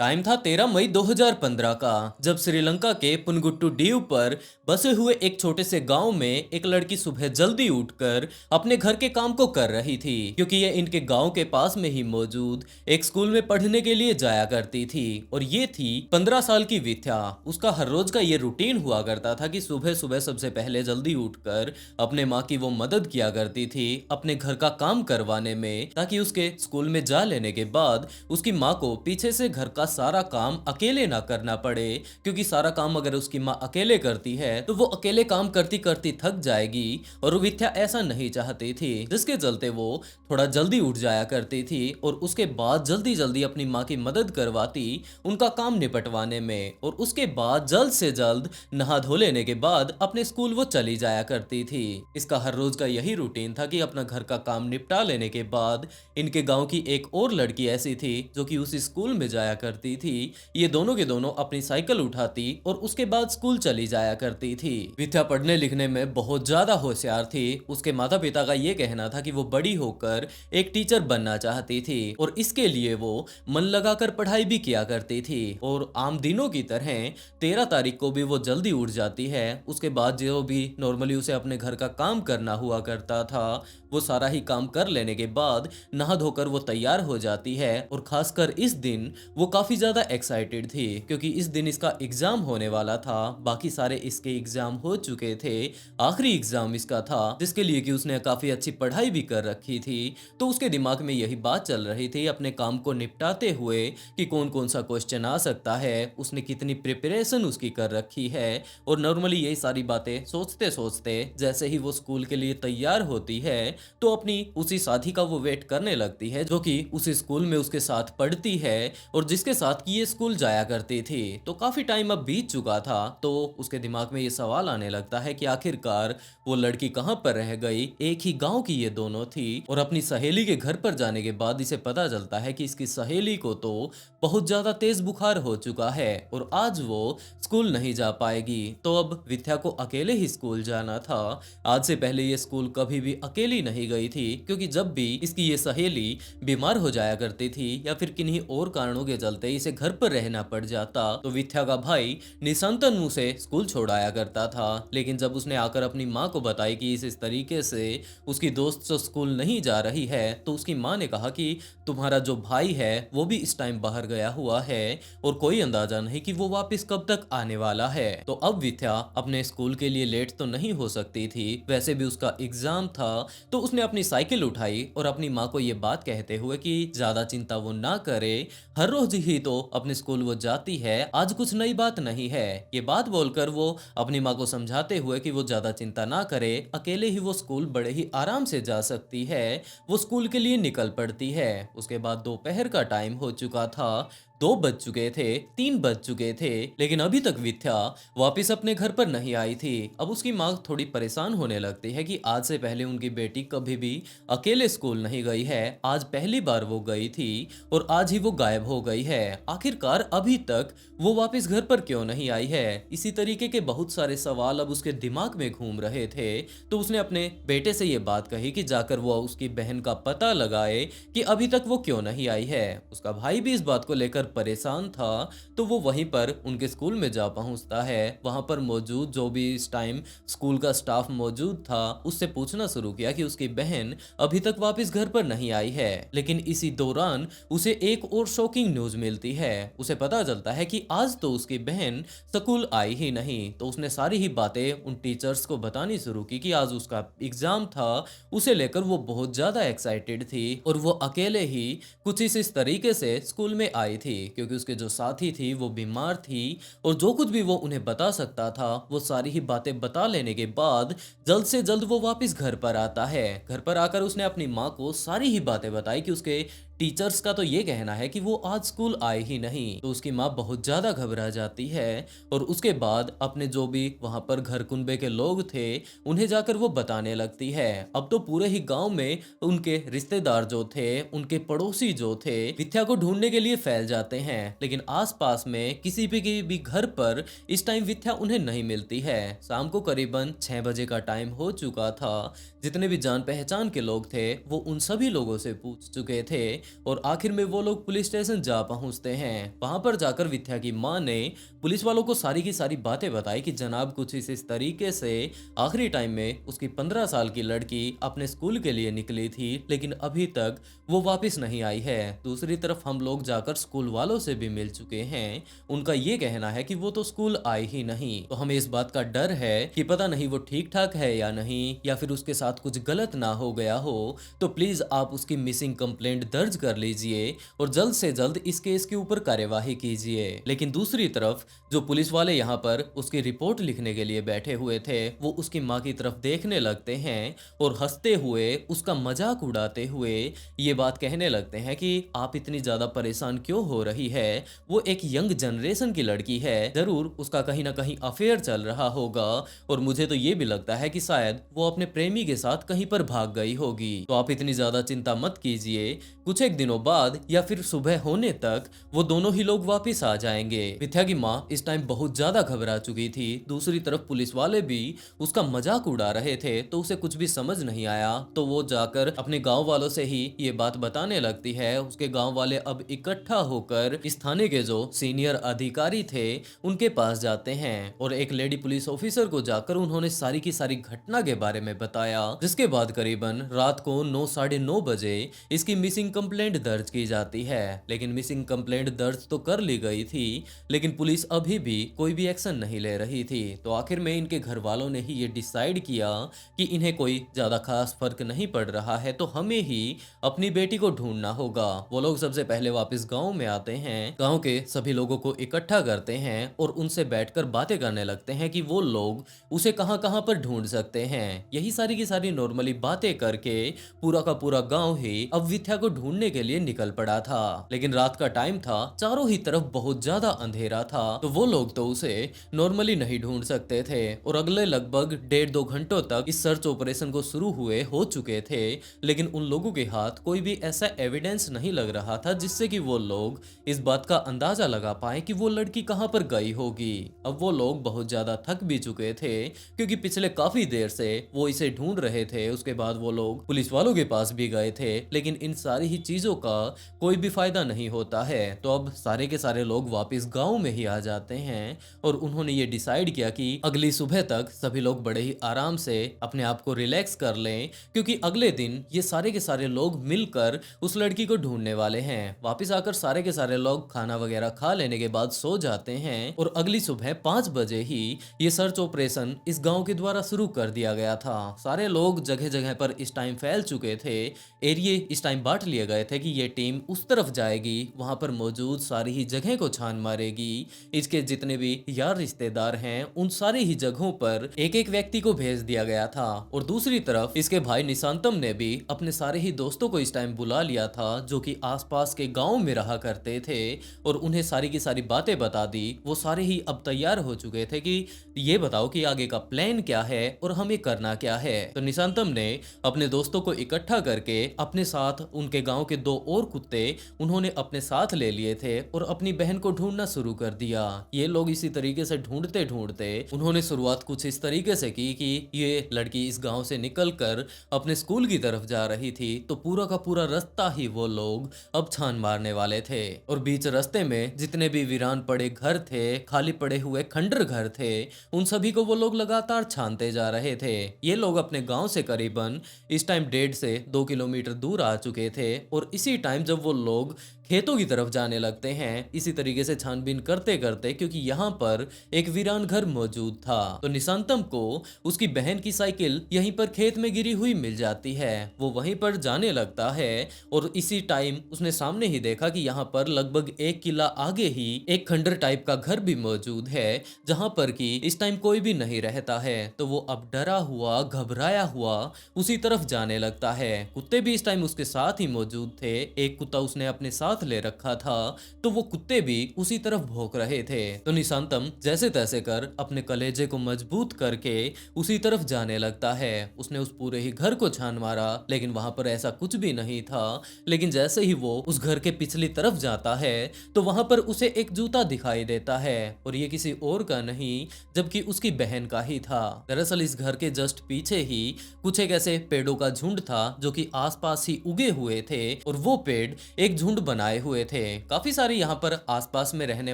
Time था 13 मई 2015 का, जब श्रीलंका के पुनगुट्टू द्वीप पर बसे हुए एक छोटे से गांव में एक लड़की सुबह जल्दी उठकर अपने घर के काम को कर रही थी, क्योंकि ये इनके गांव के पास में ही मौजूद एक स्कूल में पढ़ने के लिए जाया करती थी। और ये थी 15 साल की विद्या। उसका हर रोज का ये रूटीन हुआ करता था कि सुबह सुबह सबसे पहले जल्दी उठकर अपने माँ की वो मदद किया करती थी अपने घर का काम करवाने में, ताकि उसके स्कूल में जा लेने के बाद उसकी माँ को पीछे से घर का सारा काम अकेले ना करना पड़े, क्योंकि सारा काम अगर उसकी माँ अकेले करती है तो वो अकेले काम करती करती थक जाएगी। और विद्या ऐसा नहीं चाहती थी, जिसके चलते वो थोड़ा जल्दी उठ जाया करती थी और उसके बाद जल्दी जल्दी अपनी माँ की मदद करवाती उनका काम निपटवाने में। और उसके बाद जल्द से जल्द नहा धो लेने के बाद अपने स्कूल वो चली जाया करती थी। इसका हर रोज का यही रूटीन था कि अपना घर का काम निपटा लेने के बाद इनके गांव की एक और लड़की ऐसी थी जो कि उसी स्कूल में जाया करती थी। ये दोनों के दोनों अपनी साइकिल उठाती और उसके बाद स्कूल चली जाया करती थी। विद्या पढ़ने लिखने में बहुत ज्यादा होशियार थी। उसके माता पिता का ये कहना था कि वो बड़ी होकर एक टीचर बनना चाहती थी और इसके लिए वो मन लगाकर पढ़ाई भी किया करती थी। और आम दिनों की तरह 13 तारीख को भी वो जल्दी उठ जाती है। उसके बाद जो भी नॉर्मली उसे अपने घर का काम करना हुआ करता था, वो सारा ही काम कर लेने के बाद नहा धोकर वो तैयार हो जाती है। और खासकर इस दिन वो काफी ज्यादा एक्साइटेड थी, क्योंकि इस दिन इसका एग्जाम होने वाला था। बाकी सारे इसके एग्जाम हो चुके थे, आखिरी एग्जाम इसका था जिसके लिए कि उसने काफी अच्छी पढ़ाई भी कर रखी थी। तो उसके दिमाग में यही बात चल रही थी अपने काम को निपटाते हुए कि कौन कौन सा क्वेश्चन आ सकता है, उसने कितनी प्रिपरेशन उसकी कर रखी है। और नॉर्मली यही सारी बातें सोचते सोचते जैसे ही वो स्कूल के लिए तैयार होती है तो अपनी उसी साथी का वो वेट करने लगती है, जो कि उसी स्कूल में उसके साथ पढ़ती है और जिसके साथ कि ये स्कूल जाया करती थी। तो काफी टाइम अब बीत चुका था, तो उसके दिमाग में ये सवाल आने लगता है कि आखिरकार वो लड़की कहाँ पर रह गई। एक ही गांव की ये दोनों थी और अपनी सहेली के घर पर जाने के बाद इसे पता चलता है कि इसकी सहेली को तो बहुत ज्यादा तेज बुखार हो चुका है और आज वो स्कूल नहीं जा पाएगी। तो अब विद्या को अकेले ही स्कूल जाना था। आज से पहले ये स्कूल कभी भी अकेली नहीं गई थी, क्योंकि जब भी इसकी ये सहेली बीमार हो जाया करती थी या फिर किन्हीं और कारणों के चलते इसे घर पर रहना पड़ जाता, तो विद्या का भाई निशांतनु उसे स्कूल छोड़ाया करता था। लेकिन जब उसने आकर अपनी माँ को बताई कि इस तरीके से उसकी दोस्त तो स्कूल नहीं जा रही है, तो उसकी माँ ने कहा कि तुम्हारा जो भाई है वो भी इस टाइम बाहर गया हुआ है और कोई अंदाजा नहीं कि वो वापस कब तक आने वाला है। तो अब विद्या अपने स्कूल के लिए लेट तो नहीं हो सकती थी, वैसे भी उसका एग्जाम था। तो उसने अपनी साइकिल उठाई और अपनी माँ को ये बात कहते हुए कि ज्यादा चिंता वो ना करे, हर रोज ही तो अपने स्कूल वो जाती है, आज कुछ नई बात नहीं है। ये बात बोलकर वो अपनी माँ को समझाते हुए कि वो ज्यादा चिंता ना करे, अकेले ही वो स्कूल बड़े ही आराम से जा सकती है, वो स्कूल के लिए निकल पड़ती है। उसके बाद दोपहर का टाइम हो चुका था, 2 बज चुके थे, 3 बज चुके थे, लेकिन अभी तक विद्या वापस अपने घर पर नहीं आई थी। अब उसकी माँ थोड़ी परेशान होने लगती है कि आज से पहले उनकी बेटी कभी भी अकेले स्कूल नहीं गई है, आज पहली बार वो गई थी और आज ही वो गायब हो गई है। आखिरकार अभी तक वो वापस घर पर क्यों नहीं आई है? इसी तरीके के बहुत सारे सवाल अब उसके दिमाग में घूम रहे थे। तो उसने अपने बेटे से ये बात कही कि जाकर वो उसकी बहन का पता लगाए कि अभी तक वो क्यों नहीं आई है। उसका भाई भी इस बात को लेकर परेशान था, तो वो वहीं पर उनके स्कूल में जा पहुंचता है। वहां पर मौजूद जो भी इस टाइम स्कूल का स्टाफ मौजूद था, उससे पूछना शुरू किया कि उसकी बहन अभी तक वापस घर पर नहीं आई है। लेकिन इसी दौरान उसे एक और शॉकिंग न्यूज मिलती है। उसे पता चलता है कि आज तो उसकी बहन स्कूल आई ही नहीं। तो उसने सारी ही बातें उन टीचर्स को बतानी शुरू की कि आज उसका एग्जाम था, उसे लेकर वो बहुत ज्यादा एक्साइटेड थी और वो अकेले ही कुछ इस तरीके से स्कूल में आई थी, क्योंकि उसके जो साथी थी वो बीमार थी और जो कुछ भी वो उन्हें बता सकता था वो सारी ही बातें बता लेने के बाद जल्द से जल्द वो वापस घर पर आता है। घर पर आकर उसने अपनी माँ को सारी ही बातें बताई कि उसके टीचर्स का तो ये कहना है कि वो आज स्कूल आए ही नहीं। तो उसकी माँ बहुत ज्यादा घबरा जाती है और उसके बाद अपने जो भी वहां पर घर कुनबे के लोग थे उन्हें जाकर वो बताने लगती है। अब तो पूरे ही गांव में उनके रिश्तेदार जो थे, उनके पड़ोसी जो थे, विद्या को ढूंढने के लिए फैल जाते हैं। लेकिन आसपास में किसी भी के भी घर पर इस टाइम विद्या उन्हें नहीं मिलती है। शाम को करीबन 6 बजे का टाइम हो चुका था। जितने भी जान पहचान के लोग थे वो उन सभी लोगों से पूछ चुके थे और आखिर में वो लोग पुलिस स्टेशन जा पहुंचते हैं। वहां पर जाकर विद्या की माँ ने पुलिस वालों को सारी की सारी बातें बताई कि जनाब कुछ इस तरीके से आखिरी टाइम में उसकी 15 साल की लड़की अपने स्कूल के लिए निकली थी, लेकिन अभी तक वो वापस नहीं आई है। दूसरी तरफ हम लोग जाकर स्कूल वालों से भी मिल चुके हैं, उनका ये कहना है कि वो तो स्कूल आई ही नहीं। तो हमें इस बात का डर है कि पता नहीं वो ठीक ठाक है या नहीं, या फिर उसके साथ कुछ गलत ना हो गया हो। तो प्लीज आप उसकी मिसिंग कंप्लेंट दर्ज कर लीजिए और जल्द से जल्द इस केस के ऊपर कार्यवाही कीजिए। लेकिन दूसरी तरफ जो पुलिस वाले यहाँ पर उसकी रिपोर्ट लिखने के लिए बैठे हुए थे, वो उसकी माँ की तरफ देखने लगते हैं और हंसते हुए उसका मजाक उड़ाते हुए ये बात कहने लगते हैं कि आप इतनी ज्यादा परेशान क्यों हो रही है, वो एक यंग जनरेशन की लड़की है, जरूर उसका कहीं ना कहीं अफेयर चल रहा होगा और मुझे तो ये भी लगता है कि शायद वो अपने प्रेमी के साथ कहीं पर भाग गई होगी। तो आप इतनी ज्यादा चिंता मत कीजिए, कुछ एक दिनों बाद या फिर सुबह होने तक वो दोनों ही लोग वापिस आ जाएंगे। विद्या की माँ इस टाइम बहुत ज्यादा घबरा चुकी थी। दूसरी तरफ पुलिस वाले भी उसका मजाक उड़ा रहे थे, तो उसे कुछ भी समझ नहीं आया। तो वो जाकर अपने गांव वालों से ही ये बात बताने लगती है। उसके गांव वाले अब इकट्ठा होकर इस थाने के जो सीनियर अधिकारी थे उनके पास जाते हैं और एक लेडी पुलिस ऑफिसर को जाकर उन्होंने सारी की सारी घटना के बारे में बताया, जिसके बाद करीबन रात को 9 साढ़े 9 बजे इसकी मिसिंग कंप्लेंट दर्ज की जाती है। लेकिन मिसिंग कंप्लेंट दर्ज तो कर ली गई थी, लेकिन पुलिस अभी भी कोई भी एक्शन नहीं ले रही थी। तो आखिर में इनके घर वालों ने ही ये डिसाइड किया कि इन्हें कोई ज्यादा खास फर्क नहीं पड़ रहा है, तो हमें ही अपनी बेटी को ढूंढना होगा। वो लोग सबसे पहले वापस गांव में आते हैं, गांव के सभी लोगों को इकट्ठा करते हैं और उनसे बैठकर बातें करने लगते हैं कि वो लोग उसे कहां कहां पर ढूंढ सकते हैं। यही सारी की सारी नॉर्मली बातें करके पूरा का पूरा गांव ही अब विद्या को ढूंढने के लिए निकल पड़ा था। लेकिन रात का टाइम था, चारों ही तरफ बहुत ज्यादा अंधेरा था, तो वो लोग तो उसे नॉर्मली नहीं ढूंढ सकते थे और अगले लगभग 1.5-2 घंटों तक इस सर्च ऑपरेशन को शुरू हुए हो चुके थे। लेकिन उन लोगों के हाथ कोई भी ऐसा एविडेंस नहीं लग रहा था जिससे कि वो लोग इस बात का अंदाजा लगा पाए कि वो लड़की कहां पर गई होगी। अब वो लोग बहुत ज्यादा थक भी चुके थे क्योंकि पिछले काफी देर से वो इसे ढूंढ रहे थे। उसके बाद वो लोग पुलिस वालों के पास भी गए थे, लेकिन इन सारी ही चीजों का कोई भी फायदा नहीं होता है। तो अब सारे के सारे लोग वापस गांव में ही आ जाते हैं और उन्होंने ये डिसाइड किया कि अगली सुबह तक सभी लोग बड़े ही आराम से अपने आप को रिलैक्स कर लें, क्योंकि अगले दिन ये सारे के सारे लोग मिलकर उस लड़की को ढूंढने वाले हैं। वापस आकर सारे के सारे लोग खाना वगैरह खा लेने के बाद सो जाते हैं और अगली सुबह 5 बजे ही ये सर्च ऑपरेशन इस गांव के द्वारा शुरू कर दिया गया था। सारे लोग जगह जगह पर इस टाइम फैल चुके थे, एरिया इस टाइम बांट लिए गए थे कि ये टीम उस तरफ जाएगी, वहां पर मौजूद सारी ही जगह को छान मारेगी। इसके जितने भी यार रिश्तेदार हैं उन सारी ही जगहों पर एक एक व्यक्ति को भेज दिया गया था। और दूसरी तरफ इसके भाई निशांतम ने भी अपने सारे ही दोस्तों को इस टाइम बुला लिया था जो कि आसपास के गांव में रहा करते थे और उन्हें सारी की सारी बातें बता दी। वो सारे ही अब तैयार हो चुके थे कि ये बताओ कि आगे का प्लान क्या है और हमें करना क्या है। तो निशांतम ने अपने दोस्तों को इकट्ठा करके अपने साथ उनके गांव के 2 और कुत्ते उन्होंने अपने साथ ले लिए थे और अपनी बहन को ढूंढना शुरू कर दिया। ये लोग इसी तरीके से ढूंढते ढूंढते उन्होंने शुरुआत कुछ इस तरीके से की कि ये लड़की इस गांव से निकलकर अपने स्कूल की तरफ जा रही थी, तो पूरा का पूरा रास्ता ही वो लोग अब छान मारने वाले थे। और बीच रास्ते में जितने भी वीरान पड़े घर थे, खाली पड़े हुए खंडर घर थे, उन सभी को वो लोग लगातार छानते जा रहे थे। ये लोग अपने गांव से करीबन इस टाइम 1.5 से 2 किलोमीटर दूर आ चुके थे और इसी टाइम जब वो लोग खेतों की तरफ जाने लगते हैं, इसी तरीके से छानबीन करते करते, क्योंकि यहाँ पर एक वीरान घर मौजूद था, तो निशांतम को उसकी बहन की साइकिल यहीं पर खेत में गिरी हुई मिल जाती है। वो वहीं पर जाने लगता है और इसी टाइम उसने सामने ही देखा कि यहाँ पर लगभग 1 किला आगे ही एक खंडर टाइप का घर भी मौजूद है, जहाँ पर कि इस टाइम कोई भी नहीं रहता है। तो वो अब डरा हुआ, घबराया हुआ उसी तरफ जाने लगता है। कुत्ते भी इस टाइम उसके साथ ही मौजूद थे। एक कुत्ता उसने अपने साथ साथ ले रखा था, तो वो कुत्ते भी उसी तरफ भौंक रहे थे। तो निशांतम जैसे तैसे कर अपने कलेजे को मजबूत करके उसी तरफ जाने लगता है। उसने उस पूरे ही घर को छान मारा, लेकिन वहां पर ऐसा कुछ भी नहीं था। लेकिन जैसे ही वो उस घर के पिछली तरफ जाता है, तो वहां पर उसे एक जूता दिखाई देता है, और ये किसी और का नहीं जबकि उसकी बहन का ही था। दरअसल इस घर के जस्ट पीछे ही कुछ एक ऐसे पेड़ों का झुंड था जो कि आसपास ही उगे हुए थे, और वो पेड़ एक झुंड बनाए हुए थे। काफी सारे यहाँ पर आसपास में रहने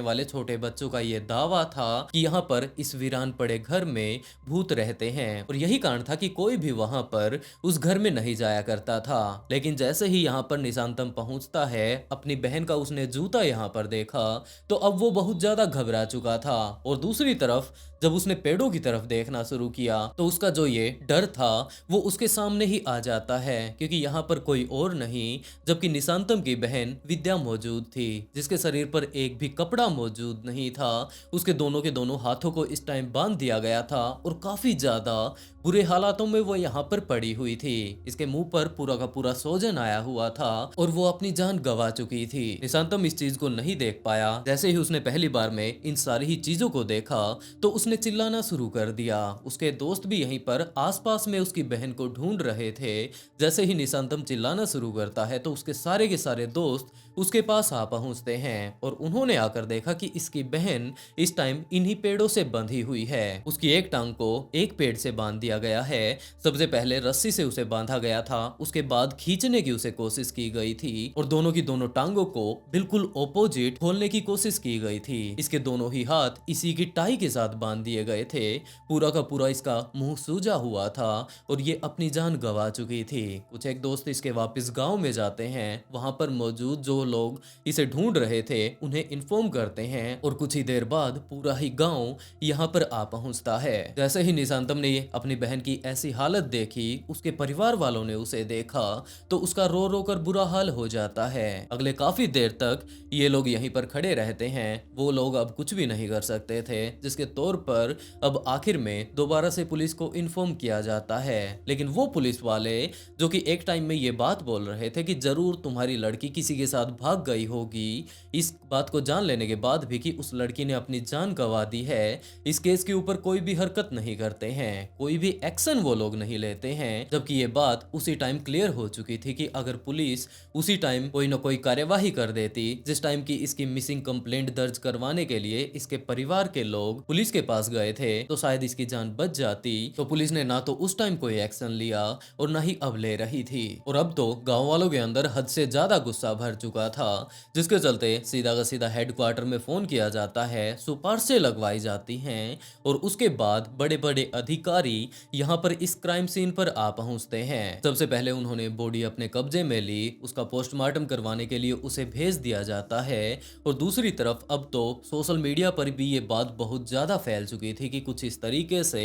वाले छोटे बच्चों का ये दावा था कि यहाँ पर इस वीरान पड़े घर में भूत रहते हैं, और यही कारण था कि कोई भी वहां पर उस घर में नहीं जाया करता था। लेकिन जैसे ही यहाँ पर निशांतम पहुंचता है, अपनी बहन का उसने जूता यहाँ पर देखा, तो अब वो बहुत ज्यादा घबरा चुका था। और दूसरी तरफ जब उसने पेड़ों की तरफ देखना शुरू किया, तो उसका जो ये डर था वो उसके सामने ही आ जाता है, क्योंकि यहाँ पर कोई और नहीं जबकि निशांतम की बहन विद्या मौजूद थी, जिसके शरीर पर एक भी कपड़ा मौजूद नहीं था। उसके दोनों के दोनों हाथों को इस टाइम बांध दिया गया था, और काफी ज्यादा बुरे हालातों में वो यहाँ पर पड़ी हुई थी। इसके मुंह पर पूरा का पूरा सोजन आया हुआ था, और वो अपनी जान गंवा चुकी थी। निशांतम इस चीज को नहीं देख पाया। जैसे ही उसने पहली बार में इन सारी ही चीजों को देखा, तो उसने चिल्लाना शुरू कर दिया। उसके दोस्त भी यहीं पर आसपास में उसकी बहन को ढूंढ रहे थे। जैसे ही निशांतम चिल्लाना शुरू करता है, तो उसके सारे के सारे दोस्त उसके पास आ पहुंचते हैं, और उन्होंने आकर देखा कि इसकी बहन इस टाइम इन्हीं पेड़ों से बंधी हुई है। उसकी एक टांग को एक पेड़ से बांध दिया गया है। सबसे पहले रस्सी से उसे बांधा गया था, उसके बाद खींचने की उसे कोशिश की गई थी, और दोनों की दोनों टांगों को बिल्कुल ऑपोजिट खोलने की कोशिश की गई थी। इसके दोनों ही हाथ इसी की टाई के साथ बांध दिए गए थे। पूरा का पूरा इसका मुंह सूजा हुआ था, और ये अपनी जान गंवा चुकी थी। कुछ एक दोस्त इसके वापस गांव में जाते हैं। वहां पर मौजूद जो लोग इसे ढूंढ रहे थे उन्हें इन्फॉर्म करते हैं, और कुछ ही देर बाद पूरा ही गांव यहाँ पर आ पहुंचता है। जैसे ही निशांतम ने अपनी बहन की ऐसी हालत देखी, उसके परिवार वालों ने उसे देखा, तो उसका रो रो कर बुरा हाल हो जाता है। अगले काफी देर तक ये लोग यहीं पर खड़े रहते हैं। वो लोग अब कुछ भी नहीं कर सकते थे, जिसके तौर पर अब आखिर में दोबारा से पुलिस को इन्फॉर्म किया जाता है। लेकिन वो पुलिस वाले जो कि एक टाइम में ये बात बोल रहे थे कि जरूर तुम्हारी लड़की किसी के साथ भाग गई होगी, इस बात को जान लेने के बाद भी कि उस लड़की ने अपनी जान गंवा दी है, इस केस के ऊपर कोई भी हरकत नहीं करते हैं, कोई भी एक्शन वो लोग नहीं लेते हैं। जबकि ये बात उसी टाइम क्लियर हो चुकी थी कि अगर पुलिस उसी टाइम कोई ना कोई कार्यवाही कर देती, जिस टाइम की इसकी मिसिंग कंप्लेंट दर्ज करवाने के लिए इसके परिवार के लोग पुलिस के पास गए थे, तो शायद इसकी जान बच जाती। तो पुलिस ने ना तो उस टाइम कोई एक्शन लिया, और ना ही अब ले रही थी। और अब तो गांव वालों के अंदर हद से ज्यादा गुस्सा भर चुका था, जिसके चलते सीधा का सीधा हेडक्वार्टर में फोन किया जाता है, सिफारिशें लगवाई जाती हैं, और उसके बाद बड़े बड़े अधिकारी यहाँ पर इस क्राइम सीन पर आ पहुंचते हैं। सबसे पहले उन्होंने बॉडी अपने कब्जे में ली, उसका पोस्टमार्टम करवाने के लिए उसे भेज दिया जाता है। और दूसरी तरफ अब तो सोशल मीडिया पर भी ये बात बहुत ज्यादा फैल चुकी थी कि कुछ इस तरीके से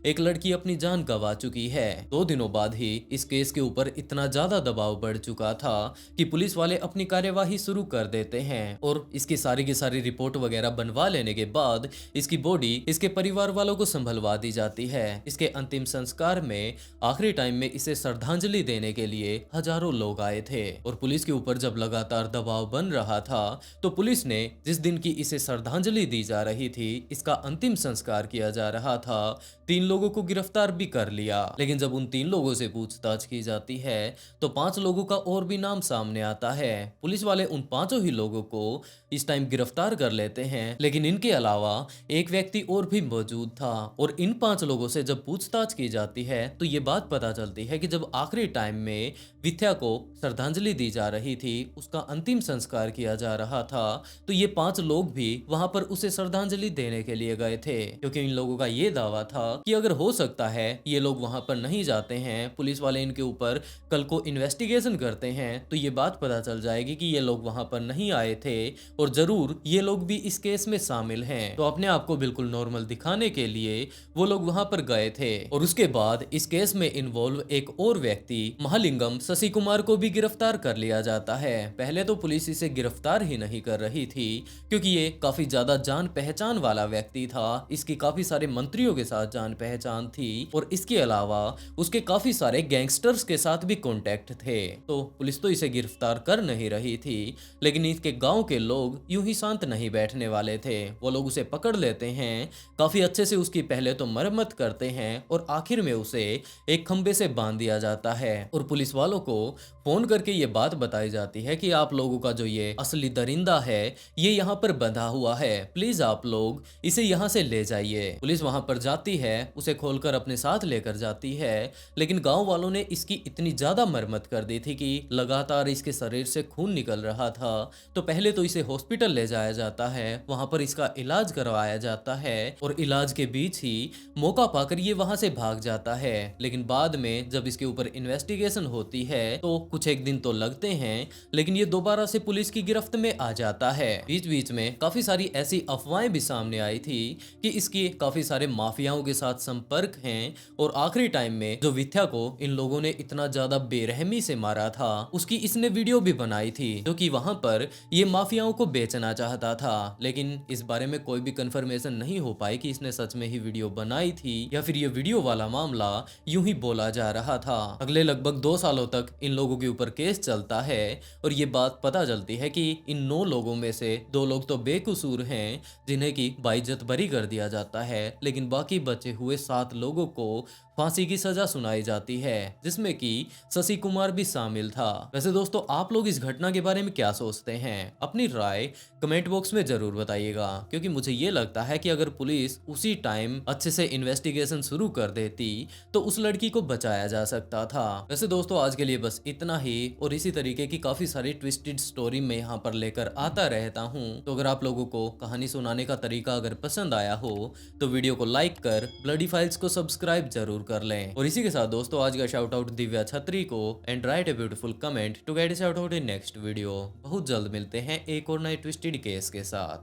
एक लड़की अपनी जान गंवा चुकी है। 2 दिनों बाद ही इस केस के ऊपर इतना ज्यादा दबाव बढ़ चुका था कि पुलिस वाले अपनी कार्यवाही शुरू कर देते हैं, और इसकी सारी की सारी रिपोर्ट वगैरह बनवा लेने के बाद इसकी बॉडी इसके परिवार वालों को संभलवा दी जाती है। इसके अंतिम संस्कार में आखिरी टाइम में इसे श्रद्धांजलि देने के लिए हजारों लोग आए थे, और पुलिस के ऊपर जब लगातार दबाव बन रहा था, तो पुलिस ने जिस दिन की इसे श्रद्धांजलि दी जा रही थी, इसका अंतिम संस्कार किया जा रहा था, 3 लोगों को गिरफ्तार भी कर लिया। लेकिन जब उन 3 लोगों से पूछताछ की जाती है, तो 5 लोगों का और भी नाम सामने आता है। पुलिस वाले उन 5 ही लोगों को इस टाइम गिरफ्तार कर लेते हैं, लेकिन इनके अलावा एक व्यक्ति और भी मौजूद था। और इन 5 लोगों से जब पूछताछ की जाती है, तो ये बात पता चलती है कि जब आखिरी टाइम में विद्या को श्रद्धांजलि दी जा रही थी, उसका अंतिम संस्कार किया जा रहा था, तो ये 5 लोग भी वहां पर उसे श्रद्धांजलि देने के लिए गए थे, क्योंकि इन लोगों का ये दावा था कि अगर हो सकता है ये लोग वहां पर नहीं जाते हैं, पुलिस वाले इनके ऊपर कल को इन्वेस्टिगेशन करते हैं, तो ये बात पता चल जाएगी कि ये लोग वहां पर नहीं आए थे, और जरूर ये लोग भी इस केस में शामिल हैं। तो अपने आप को बिल्कुल नॉर्मल दिखाने के लिए वो लोग वहां पर गए थे। और उसके बाद इस केस में इन्वॉल्व एक और व्यक्ति महालिंगम शशि कुमार को भी गिरफ्तार कर लिया जाता है। पहले तो पुलिस इसे गिरफ्तार ही नहीं कर रही थी, क्योंकि ये काफी ज्यादा जान पहचान वाला व्यक्ति था। इसकी काफी सारे मंत्रियों के साथ जान पहचान थी, और इसके अलावा उसके काफी सारे गैंगस्टर्स के साथ भी कॉन्टेक्ट थे। तो पुलिस तो इसे गिरफ्तार कर नहीं रही रही थी, लेकिन इसके गांव के लोग यूं ही शांत नहीं बैठने वाले थे। वो लोग उसे पकड़ लेते हैं, काफी अच्छे से उसकी पहले तो मरम्मत करते हैं और आखिर में उसे एक खंबे से बांध दिया जाता है और पुलिस वालों को फोन करके ये बात बताई जाती है कि आप लोगों का जो ये असली दरिंदा है ये यहाँ पर बंधा हुआ है, प्लीज आप लोग इसे यहाँ से ले जाइए। पुलिस वहां पर जाती है, उसे खोलकर अपने साथ लेकर जाती है, लेकिन गांव वालों ने इसकी इतनी ज्यादा मरम्मत कर दी थी कि लगातार इसके शरीर से खून निकल रहा था। तो पहले तो इसे हॉस्पिटल ले जाया जाता है, वहां पर इसका इलाज करवाया जाता है और इलाज के बीच ही मौका पाकर ये वहां से भाग जाता है। लेकिन बाद में जब इसके ऊपर इन्वेस्टिगेशन होती है तो कुछ एक दिन तो लगते हैं, लेकिन ये दोबारा से पुलिस की गिरफ्त में आ जाता है। बीच बीच में काफी सारी ऐसी अफवाहें भी सामने आई थी कि इसकी काफी सारे माफियाओं के साथ संपर्क हैं और आखिरी टाइम में जो विद्या को इन लोगों ने इतना ज्यादा बेरहमी से मारा था उसकी इसने वीडियो भी बनाई थी, जो कि वहां पर ये माफियाओं को बेचना चाहता था। लेकिन इस बारे में कोई भी कंफर्मेशन नहीं हो पाई कि इसने सच में ही वीडियो बनाई थी या फिर ये वीडियो वाला मामला यूं ही बोला जा रहा था। अगले लगभग 2 सालों तक इन लोगों के ऊपर केस चलता है और ये बात पता चलती है कि इन 9 लोगों में से 2 लोग तो बेकसूर हैं जिन्हें की बाइज्जत बरी कर दिया जाता है, लेकिन बाकी बचे हुए 7 लोगों को फांसी की सजा सुनाई जाती है, जिसमें कि शशि कुमार भी शामिल था। वैसे दोस्तों आप लोग इस घटना के बारे में क्या सोचते हैं? अपनी राय कमेंट बॉक्स में जरूर बताइएगा, क्योंकि मुझे ये लगता है कि अगर पुलिस उसी टाइम अच्छे से इन्वेस्टिगेशन शुरू कर देती तो उस लड़की को बचाया जा सकता था। वैसे दोस्तों आज के लिए बस इतना ही, और इसी तरीके की काफी सारी ट्विस्टेड स्टोरी मैं यहाँ पर लेकर आता रहता हूँ। तो अगर आप लोगों को कहानी सुनाने का तरीका अगर पसंद आया हो तो वीडियो को लाइक कर ब्लडी फाइल्स को सब्सक्राइब जरूर कर लें। और इसी के साथ दोस्तों आज का शाउट आउट दिव्या छत्री को, and write a beautiful comment to get shout out in next video. बहुत जल्द मिलते हैं एक और नए ट्विस्टेड केस के साथ।